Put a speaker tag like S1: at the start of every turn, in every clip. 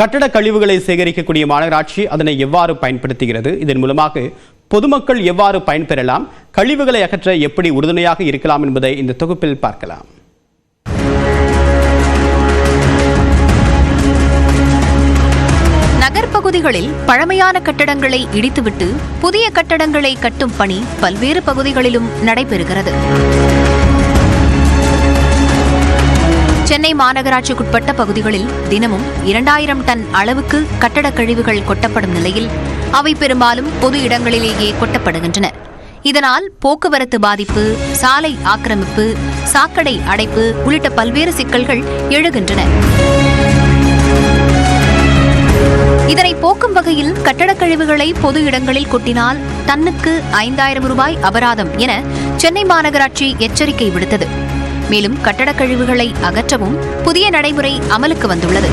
S1: கட்டட கழிவுகளை சேகரிக்கக்கூடிய மாநகராட்சி அதனை எவ்வாறு பயன்படுத்துகிறது? இதன் மூலமாக பொதுமக்கள் எவ்வாறு பயன்பெறலாம்? கழிவுகளை அகற்ற எப்படி உறுதுணையாக இருக்கலாம் என்பதை இந்த தொகுப்பில் பார்க்கலாம்.
S2: நகர்ப்பகுதிகளில் பழமையான கட்டடங்களை இடித்துவிட்டு புதிய கட்டடங்களை கட்டும் பணி பல்வேறு பகுதிகளிலும் நடைபெறுகிறது. சென்னை மாநகராட்சிக்குட்பட்ட பகுதிகளில் தினமும் 2000 டன் அளவுக்கு கட்டடக் கழிவுகள் கொட்டப்படும் நிலையில் அவை பெரும்பாலும் பொது இடங்களிலேயே கொட்டப்படுகின்றன. இதனால் போக்குவரத்து பாதிப்பு, சாலை ஆக்கிரமிப்பு, சாக்கடை அடைப்பு உள்ளிட்ட பல்வேறு சிக்கல்கள் எழுகின்றன. இதனை போக்கும் வகையில் கட்டடக் கழிவுகளை பொது இடங்களில் கொட்டினால் டன்னுக்கு 5000 ரூபாய் அபராதம் என சென்னை மாநகராட்சி எச்சரிக்கை விடுத்தது. மேலும் கட்டடக் கழிவுகளை அகற்றவும் புதிய நடைமுறை அமலுக்கு வந்துள்ளது.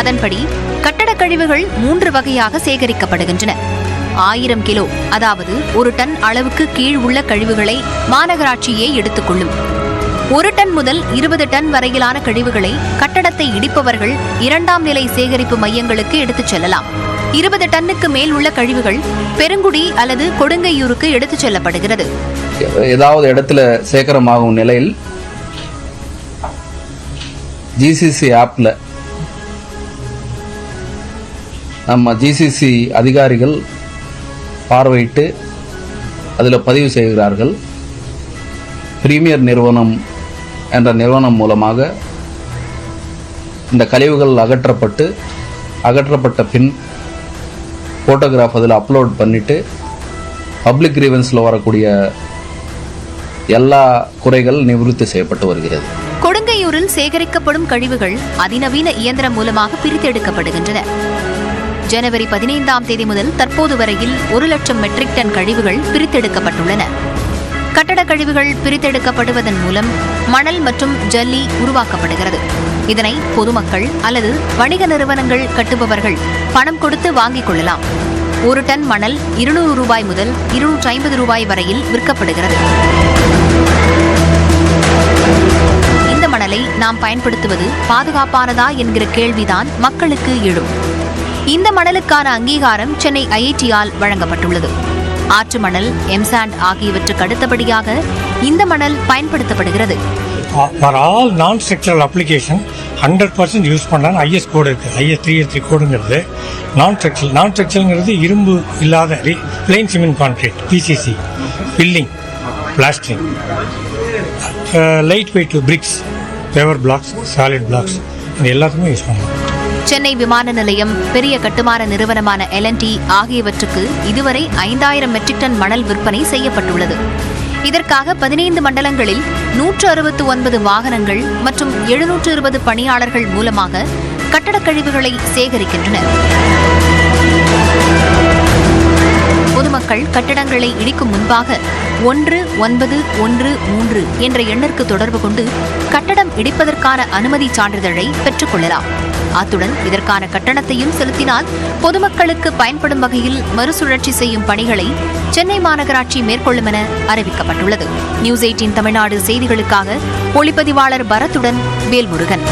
S2: அதன்படி கட்டடக் கழிவுகள் 3 வகையாக சேகரிக்கப்படுகின்றன. 1000 கிலோ, அதாவது 1 டன் அளவுக்கு கீழ் உள்ள கழிவுகளை மாநகராட்சியே எடுத்துக்கொள்ளும். 1 டன் முதல் 20 டன் வரையிலான கழிவுகளை கட்டடத்தை இடிப்பவர்கள் 2ஆம் நிலை சேகரிப்பு மையங்களுக்கு எடுத்துச் செல்லலாம். 20 டன்னுக்கு மேல் உள்ள கழிவுகள் பெருங்குடி அல்லது கொடுங்கையூருக்கு எடுத்துச் செல்லப்படுகிறது.
S3: ஏதாவது இடத்துல சேகரமாகும் நிலையில் ஜிசிசி ஆப்ல நம்ம ஜிசிசி அதிகாரிகள் பார்வையிட்டு அதில் பதிவு செய்கிறார்கள். பிரீமியர் நிறுவனம் என்ற நிறுவனம் மூலமாக இந்த கழிவுகள் அகற்றப்பட்ட பின் ஃபோட்டோகிராஃப் அதில் அப்லோட் பண்ணிவிட்டு பப்ளிக் கிரீவன்ஸில் வரக்கூடிய எல்லா குறைகள் நிவர்த்தி செய்யப்பட்டு வருகிறது.
S2: கொடுங்கையூரில் சேகரிக்கப்படும் கழிவுகள் அதிநவீன இயந்திரம் மூலமாக பிரித்தெடுக்கப்படுகின்றன. ஜனவரி 15ஆம் தேதி முதல் தற்போது வரையில் 1 லட்சம் மெட்ரிக் டன் கழிவுகள் பிரித்தெடுக்கப்பட்டுள்ளன. கட்டடக் கழிவுகள் பிரித்தெடுக்கப்படுவதன் மூலம் மணல் மற்றும் ஜல்லி உருவாக்கப்படுகிறது. இதனை பொதுமக்கள் அல்லது வணிக நிறுவனங்கள் கட்டுபவர்கள் பணம் கொடுத்து வாங்கிக் கொள்ளலாம். 1 டன் மணல் 200 ரூபாய் முதல் 250 ரூபாய் வரையில் விற்கப்படுகிறது. இந்த மணலை நாம் பயன்படுத்துவது பாதுகாப்பானதா என்கிற கேள்விதான் மக்களுக்கு எழும். இந்த மணலுக்கான அங்கீகாரம் சென்னை ஐஐடியால் வழங்கப்பட்டுள்ளது. ஆற்று மணல், எம்சாண்ட் ஆகியவற்றுக்கு அடுத்தபடியாக இந்த மணல் பயன்படுத்தப்படுகிறது.
S4: For all non-structural application 100% use பண்ணலாம். ஐஎஸ் கோடு இருக்கு, ஐஎஸ் 383 கோடுங்கிறது நான்-ஸ்ட்ரக்சரல்ங்கிறது இரும்பு இல்லாத plain cement concrete, PCC, building, plastering, light weight bricks, paver blocks, solid blocks, இது எல்லாத்துக்குமே யூஸ் பண்ணலாம்.
S2: சென்னை விமான நிலையம், பெரிய கட்டுமான நிறுவனமான L&T ஆகியவற்றுக்கு இதுவரை 5000 மெட்ரிக் டன் மணல் விற்பனை செய்யப்பட்டுள்ளது. இதற்காக 15 மண்டலங்களில் 169 வாகனங்கள் மற்றும் 720 பணியாளர்கள் மூலமாக கட்டடக் கழிவுகளை சேகரிக்கின்றனர். பொதுமக்கள் கட்டடங்களை இடிக்கும் முன்பாக 1913 என்ற எண்ணிற்கு தொடர்பு கொண்டு கட்டடம் இடிப்பதற்கான அனுமதி சான்றிதழை பெற்றுக் கொள்ளலாம். அத்துடன் இதற்கான கட்டணத்தையும் செலுத்தினால் பொதுமக்களுக்கு பயன்படும் வகையில் மறுசுழற்சி செய்யும் பணிகளை சென்னை மாநகராட்சி மேற்கொள்ளும் என அறிவிக்கப்பட்டுள்ளது. நியூஸ் 18 தமிழ்நாடு செய்திகளுக்காக ஒளிப்பதிவாளர் பரத்துடன் வேல்முருகன்.